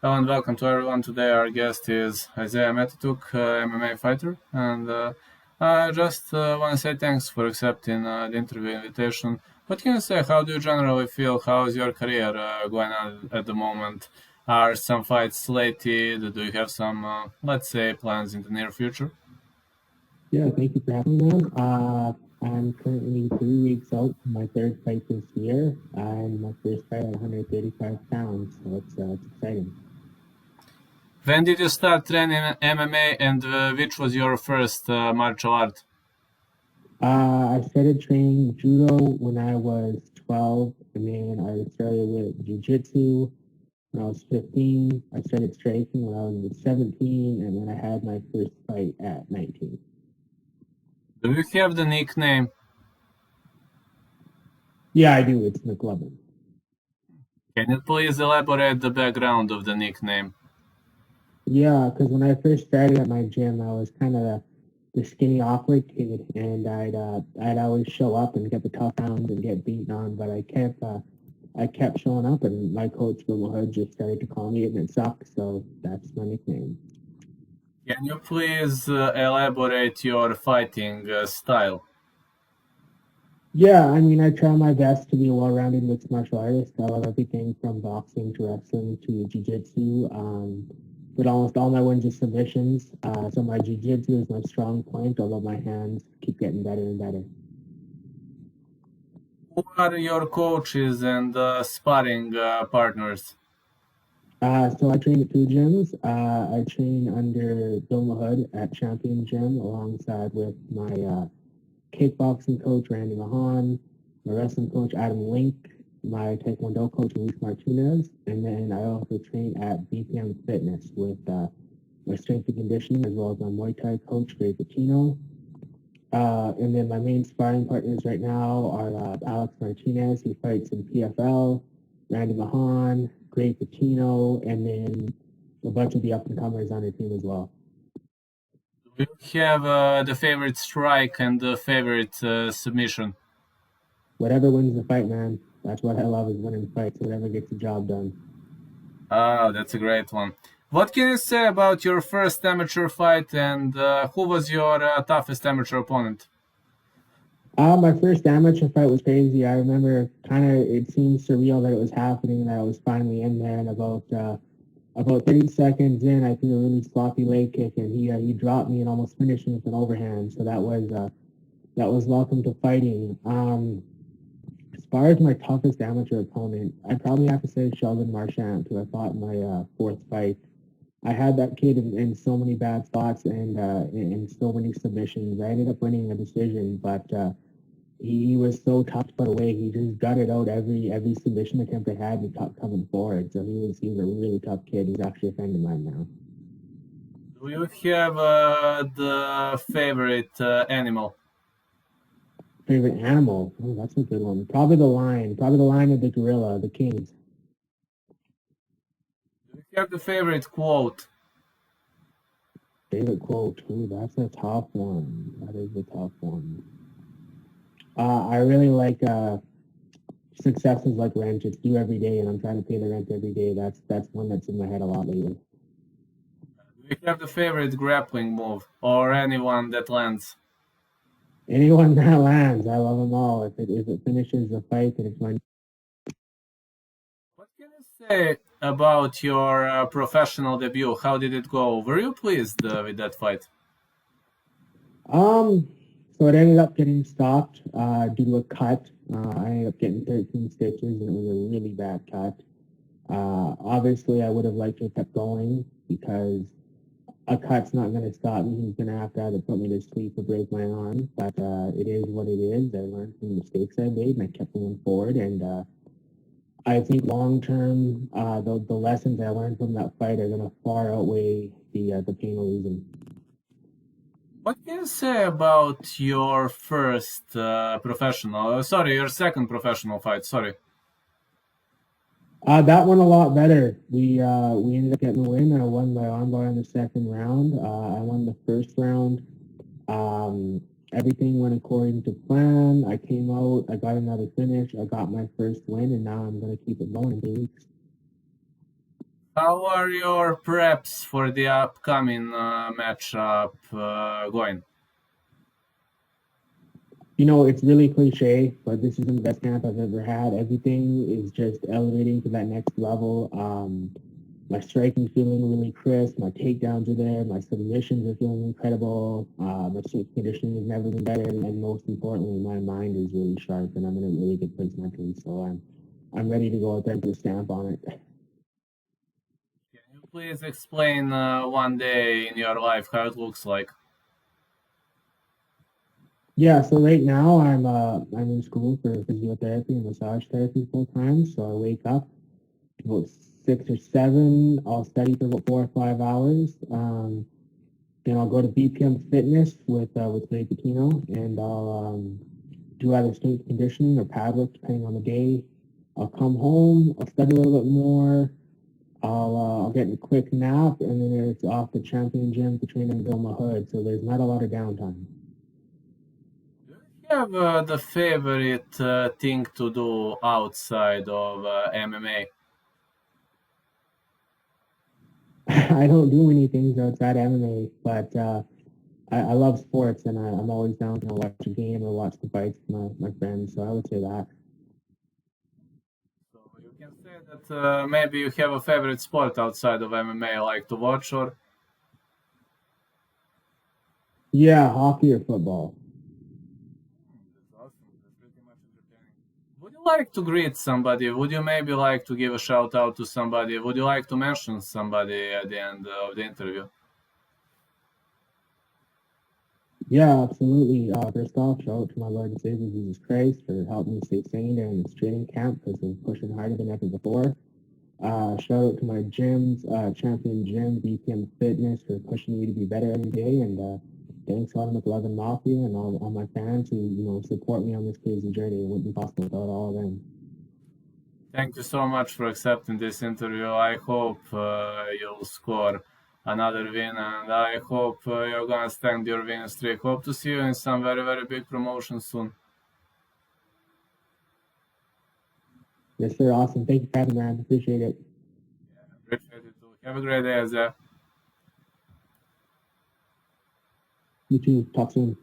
Hello and welcome to everyone. Today our guest is Isaiah Metituk, MMA fighter, and I just want to say thanks for accepting the interview invitation. What can you say? How do you generally feel? How is your career going on at the moment? Are some fights slated? Do you have some, let's say, plans in the near future? Yeah, thank you for having me on. I'm currently 3 weeks out from my third fight this year, and my first fight at 135 pounds, so it's exciting. When did you start training MMA, and which was your first martial art? I started training judo when I was 12, and then I started with jiu-jitsu when I was 15. I started striking when I was 17, and then I had my first fight at 19. Do you have the nickname? Yeah, I do. It's McLovin. Can you please elaborate the background of the nickname? Yeah, because when I first started at my gym, I was kind of the skinny, awkward kid, and I'd always show up and get the tough rounds and get beaten on, but I kept showing up, and my coach Bill Hood just started to call me it, and it sucked, so that's my nickname. Can you please elaborate your fighting style? Yeah, I mean, I try my best to be a well-rounded mixed martial artist. I love everything from boxing to wrestling to jiu-jitsu. But almost all my wins are submissions. So my jiu-jitsu is my strong point, although my hands keep getting better and better. Who are your coaches and sparring partners? So I train at two gyms. I train under Bill Mahood at Champion Gym alongside with my kickboxing coach, Randy Mahan, my wrestling coach, Adam Link, my Taekwondo coach, Luis Martinez, and then I also train at BPM Fitness with my strength and conditioning as well as my Muay Thai coach, Ray Patino. And then my main sparring partners right now are Alex Martinez, who fights in PFL, Randy Mahan, Gray Patino, and then a bunch of the up-and-comers on the team as well. Do you have the favorite strike and the favorite submission? Whatever wins the fight, man. That's what I love is winning fights. Whatever gets the job done. Ah, that's a great one. What can you say about your first amateur fight and who was your toughest amateur opponent? My first amateur fight was crazy. I remember it seemed surreal that it was happening and that I was finally in there. And about 30 seconds in, I threw a really sloppy leg kick, and he dropped me and almost finished me with an overhand. So that was welcome to fighting. As far as my toughest amateur opponent, I'd probably have to say Sheldon Marchand, who I fought in my fourth fight. I had that kid in so many bad spots and in so many submissions. I ended up winning a decision, but he was so tough to put away. He just gutted out every submission attempt I had and kept coming forward. So he was a really tough kid. He's actually a friend of mine now. Do you have the favorite animal? Favorite animal? Oh, that's a good one. Probably the lion. Probably the lion or the gorilla, the kings. Do you have the favorite quote? Favorite quote? Ooh, that's a tough one. That is a tough one. I really like success is like rent. It's due every day, and I'm trying to pay the rent every day. That's one that's in my head a lot lately. Do you have the favorite grappling move or anyone that lands? Anyone that lands, I love them all. If it finishes the fight, then it's my. What can you say about your professional debut? How did it go? Were you pleased with that fight? Um, so it ended up getting stopped due to a cut. I ended up getting 13 stitches, and it was a really bad cut. Obviously, I would have liked to have kept going because a cut's not going to stop me. He's going to have to either put me to sleep or break my arm. But it is what it is. I learned from the mistakes I made, and I kept going forward. And I think long term, the lessons I learned from that fight are going to far outweigh the pain of losing. What can you say about your first sorry, your second professional fight? Sorry. That went a lot better. We ended up getting the win. I won by armbar in the second round. I won the first round. Um, Everything went according to plan. I came out. I got another finish. I got my first win, and now I'm going to keep it going in 2 weeks. How are your preps for the upcoming matchup going? It's really cliche, but this is the best camp I've ever had. Everything is just elevating to that next level. My striking's feeling really crisp. My takedowns are there. My submissions are feeling incredible. My strength conditioning has never been better, and most importantly, my mind is really sharp, and I'm in a really good place mentally. So I'm ready to go out there and put a stamp on it. Can you please explain one day in your life how it looks like? Yeah, so right now I'm in school for physiotherapy and massage therapy full time. So I wake up about 6 or 7. I'll study for about 4 or 5 hours. Then I'll go to BPM Fitness with Ray Patino, and I'll do either strength conditioning or pad work depending on the day. I'll come home. I'll study a little bit more. I'll get a quick nap, and then it's off to Champion Gym to train and build my hood. So there's not a lot of downtime. Do you have the favorite thing to do outside of MMA? I don't do many things outside MMA, but I love sports, and I'm always down to watch a game or watch the fights with my friends. So I would say that. So you can say that maybe you have a favorite sport outside of MMA, like to watch, or Yeah, hockey or football. that's awesome. That's pretty much entertaining. Would you like to greet somebody? Would you maybe like to give a shout out to somebody? Would you like to mention somebody at the end of the interview? Yeah, absolutely. First off, shout out to my Lord and Savior Jesus Christ for helping me stay sane during this training camp because I'm pushing harder than ever before. Shout out to my gyms, Champion Gym, BPM Fitness for pushing me to be better every day. And thanks all the McLovin Mafia and all my fans who, support me on this crazy journey. It wouldn't be possible without all of them. Thank you so much for accepting this interview. I hope you'll score another win, and I hope you're gonna stand your win streak. Hope to see you in some very, very big promotion soon. Yes, sir. Awesome. Thank you for having me, man. Appreciate it. Appreciate it too. Have a great day, Azza. You too. Talk soon.